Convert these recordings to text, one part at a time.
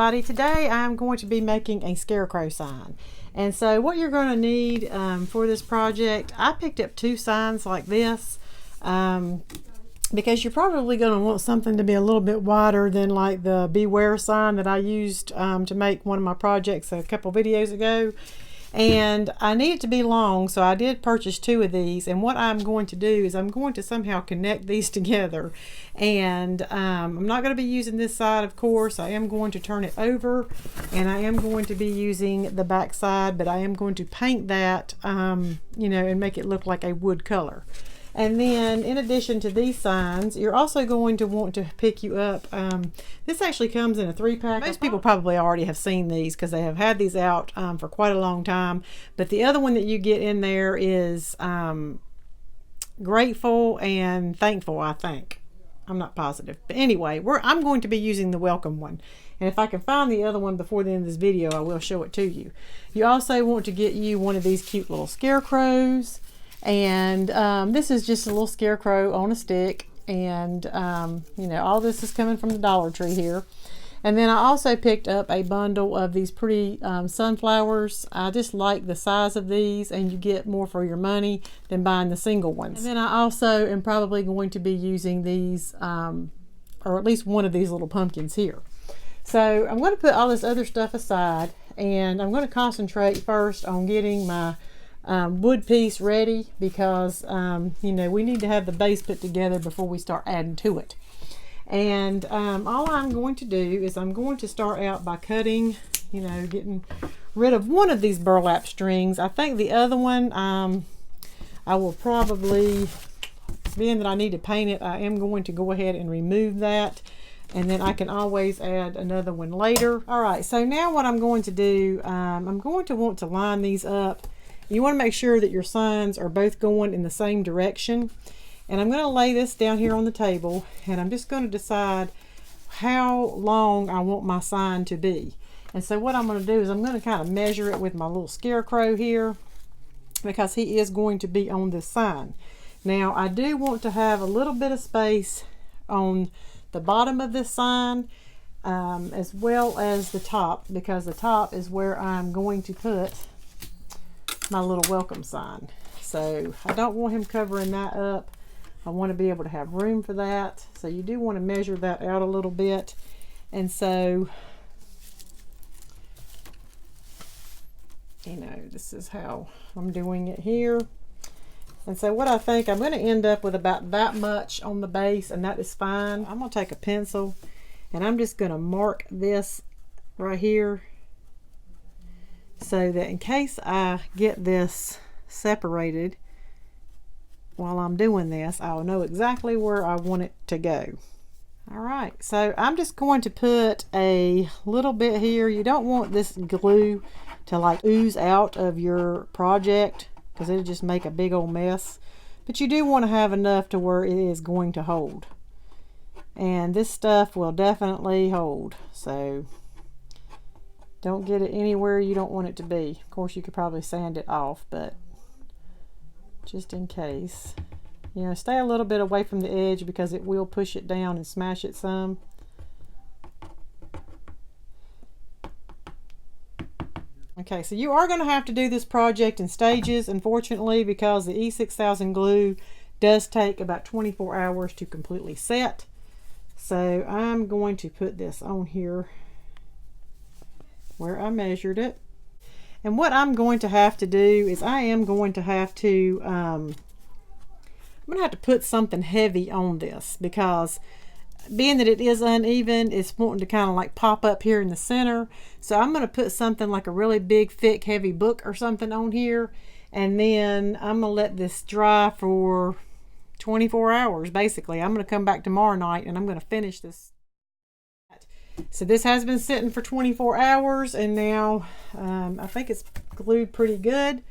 everybody. Today I'm going to be making a scarecrow sign. And so what you're going to need for this project, I picked up 2 signs like this because you're probably going to want something to be a little bit wider than like the Beware sign that I used to make one of my projects a couple videos ago. And I need it to be long, so I did purchase 2 of these. And what I'm going to do is I'm going to somehow connect these together. And I'm not going to be using this side, of course. I am going to turn it over, and I am going to be using the back side, but I am going to paint that, you know, and make it look like a wood color. And then in addition to these signs, you're also going to want to pick you up, this actually comes in a 3-pack. Most people probably already have seen these because they have had these out for quite a long time. But the other one that you get in there is Grateful and Thankful, I think. I'm not positive. But anyway, I'm going to be using the Welcome one. And if I can find the other one before the end of this video, I will show it to you. You also want to get you one of these cute little scarecrows. And this is just a little scarecrow on a stick, and you know, all this is coming from the Dollar Tree here. And then I also picked up a bundle of these pretty sunflowers. I just like the size of these, and you get more for your money than buying the single ones. And then I also am probably going to be using these or at least one of these little pumpkins here. So I'm going to put all this other stuff aside, and I'm going to concentrate first on getting my wood piece ready, because you know, we need to have the base put together before we start adding to it. And all I'm going to do is I'm going to start out by cutting, you know, getting rid of one of these burlap strings. I think the other one I will probably, being that I need to paint it, I am going to go ahead and remove that, and then I can always add another one later. All right, so now what I'm going to do, I'm going to want to line these up. You want to make sure that your signs are both going in the same direction. And I'm going to lay this down here on the table, and I'm just going to decide how long I want my sign to be. And so what I'm going to do is I'm going to kind of measure it with my little scarecrow here, because he is going to be on this sign. Now I do want to have a little bit of space on the bottom of this sign, as well as the top, because the top is where I'm going to put my little welcome sign. So I don't want him covering that up. I want to be able to have room for that. So you do want to measure that out a little bit. And so, you know, this is how I'm doing it here. And so what I think, I'm going to end up with about that much on the base, and that is fine. I'm going to take a pencil, and I'm just going to mark this right here, so that in case I get this separated while I'm doing this, I'll know exactly where I want it to go. All right, so I'm just going to put a little bit here. You don't want this glue to like ooze out of your project, because it'll just make a big old mess. But you do want to have enough to where it is going to hold. And this stuff will definitely hold. So don't get it anywhere you don't want it to be. Of course, you could probably sand it off, but just in case. You know, stay a little bit away from the edge, because it will push it down and smash it some. Okay, so you are going to have to do this project in stages, unfortunately, because the E6000 glue does take about 24 hours to completely set. So I'm going to put this on here where I measured it. And what I'm going to have to do is I am going to have to I'm going to have to put something heavy on this, because being that it is uneven, it's wanting to kind of like pop up here in the center. So I'm going to put something like a really big, thick, heavy book or something on here, and then I'm going to let this dry for 24 hours basically. I'm going to come back tomorrow night, and I'm going to finish this. So this has been sitting for 24 hours, and now I think it's glued pretty good.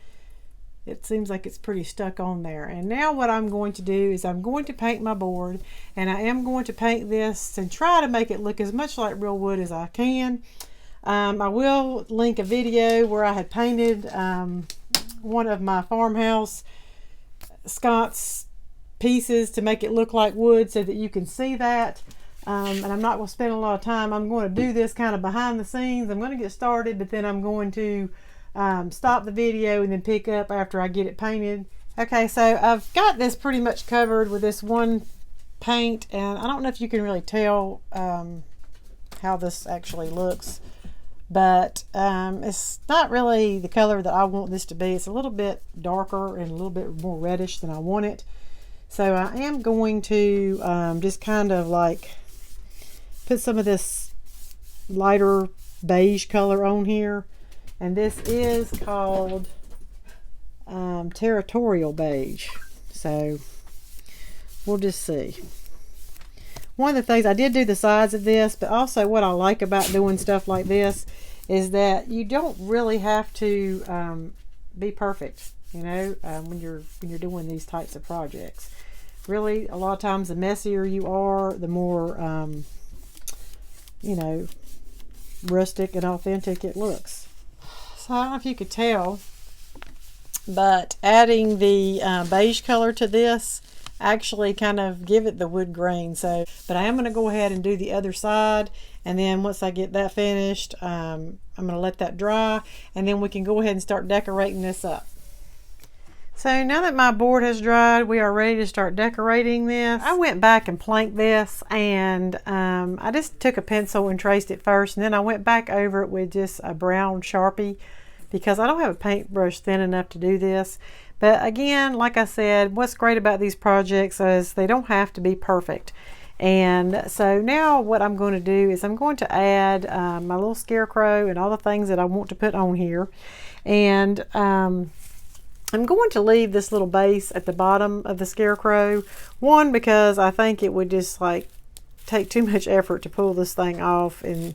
It seems like it's pretty stuck on there. And now what I'm going to do is I'm going to paint my board, and I am going to paint this and try to make it look as much like real wood as I can. I will link a video where I had painted one of my farmhouse sconce pieces to make it look like wood, so that you can see that. And I'm not going to spend a lot of time. I'm going to do this kind of behind the scenes. I'm going to get started, but then I'm going to stop the video and then pick up after I get it painted. Okay, so I've got this pretty much covered with this one paint, and I don't know if you can really tell how this actually looks, but it's not really the color that I want this to be. It's a little bit darker and a little bit more reddish than I want it. So I am going to just kind of like put some of this lighter beige color on here, and this is called Territorial Beige. So we'll just see. One of the things, I did do the sides of this, but also what I like about doing stuff like this is that you don't really have to be perfect, you know, when you're doing these types of projects. Really, a lot of times the messier you are, the more you know, rustic and authentic it looks. So I don't know if you could tell, but adding the beige color to this actually kind of give it the wood grain. So, but I am going to go ahead and do the other side, and then once I get that finished, I'm going to let that dry, and then we can go ahead and start decorating this up. So now that my board has dried, we are ready to start decorating this. I went back and planked this, and I just took a pencil and traced it first, and then I went back over it with just a brown Sharpie because I don't have a paintbrush thin enough to do this. But again, like I said, what's great about these projects is they don't have to be perfect. And so now what I'm going to do is I'm going to add my little scarecrow and all the things that I want to put on here. And I'm going to leave this little base at the bottom of the scarecrow. One, because I think it would just like take too much effort to pull this thing off, and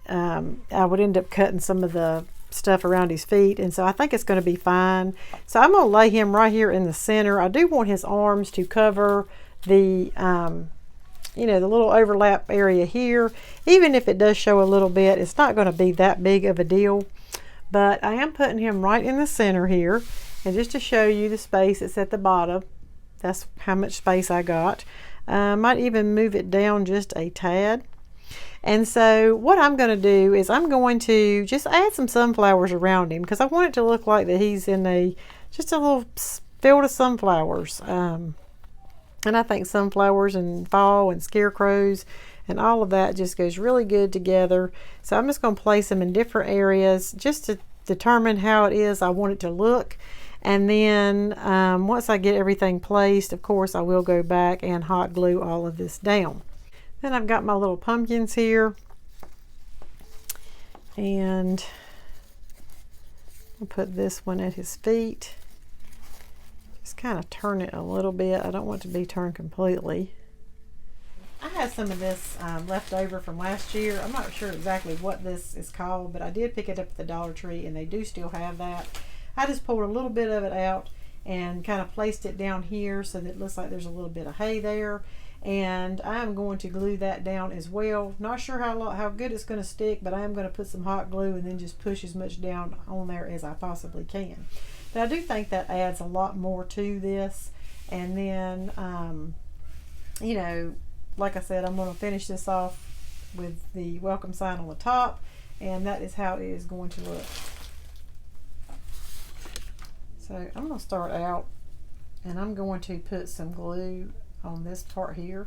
I would end up cutting some of the stuff around his feet, and so I think it's going to be fine. So I'm going to lay him right here in the center. I do want his arms to cover the you know, the little overlap area here. Even if it does show a little bit, it's not going to be that big of a deal, but I am putting him right in the center here. And just to show you the space, it's at the bottom. That's how much space I got. Might even move it down just a tad. And so what I'm going to do is I'm going to just add some sunflowers around him, because I want it to look like that he's in just a little field of sunflowers. And I think sunflowers and fall and scarecrows and all of that just goes really good together. So I'm just going to place them in different areas just to determine how it is I want it to look. And then once I get everything placed, of course, I will go back and hot glue all of this down. Then I've got my little pumpkins here, and I'll put this one at his feet. Just kind of turn it a little bit. I don't want it to be turned completely. I had some of this left over from last year. I'm not sure exactly what this is called, but I did pick it up at the Dollar Tree, and they do still have that. I just pulled a little bit of it out and kind of placed it down here so that it looks like there's a little bit of hay there. And I'm going to glue that down as well. Not sure how good it's going to stick, but I am going to put some hot glue and then just push as much down on there as I possibly can. But I do think that adds a lot more to this. And then, you know, like I said, I'm going to finish this off with the welcome sign on the top, and that is how it is going to look. So I'm going to start out, and I'm going to put some glue on this part here,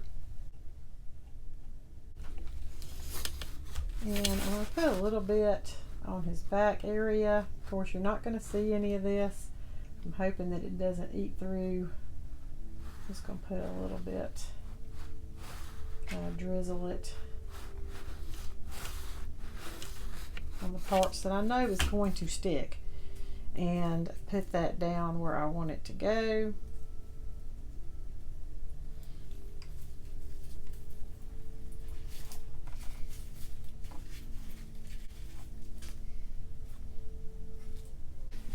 and I'm going to put a little bit on his back area. Of course, you're not going to see any of this. I'm hoping that it doesn't eat through. Just going to put a little bit, kind of drizzle it on the parts that I know is going to stick, and put that down where I want it to go.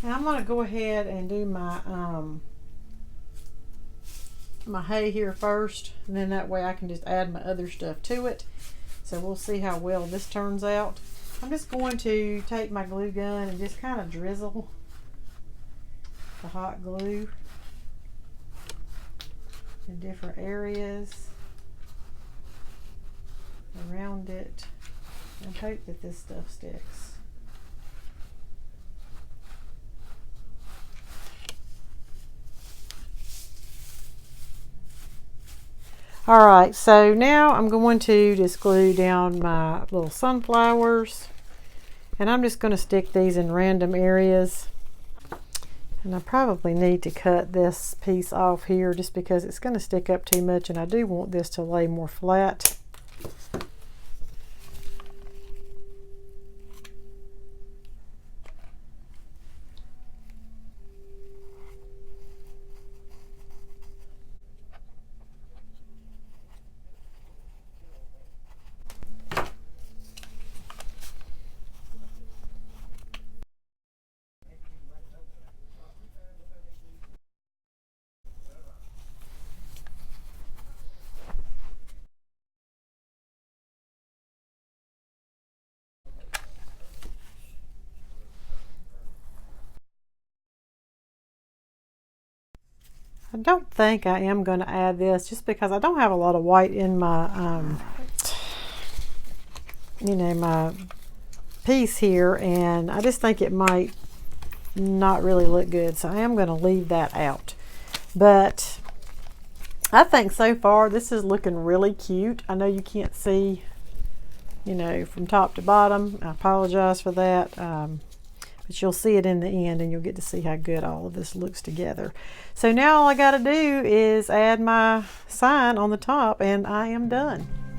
Now I'm going to go ahead and do my my hay here first, and then that way I can just add my other stuff to it. So we'll see how well this turns out. I'm just going to take my glue gun and just kind of drizzle the hot glue in different areas. around it and hope that this stuff sticks. All right, so now I'm going to just glue down my little sunflowers, and I'm just going to stick these in random areas. And I probably need to cut this piece off here just because it's going to stick up too much, and I do want this to lay more flat. I don't think I am going to add this just because I don't have a lot of white in my, my piece here, and I just think it might not really look good. So I am going to leave that out. But I think so far this is looking really cute. I know you can't see, from top to bottom. I apologize for that. But you'll see it in the end, and you'll get to see how good all of this looks together. So now all I got to do is add my sign on the top, and I am done.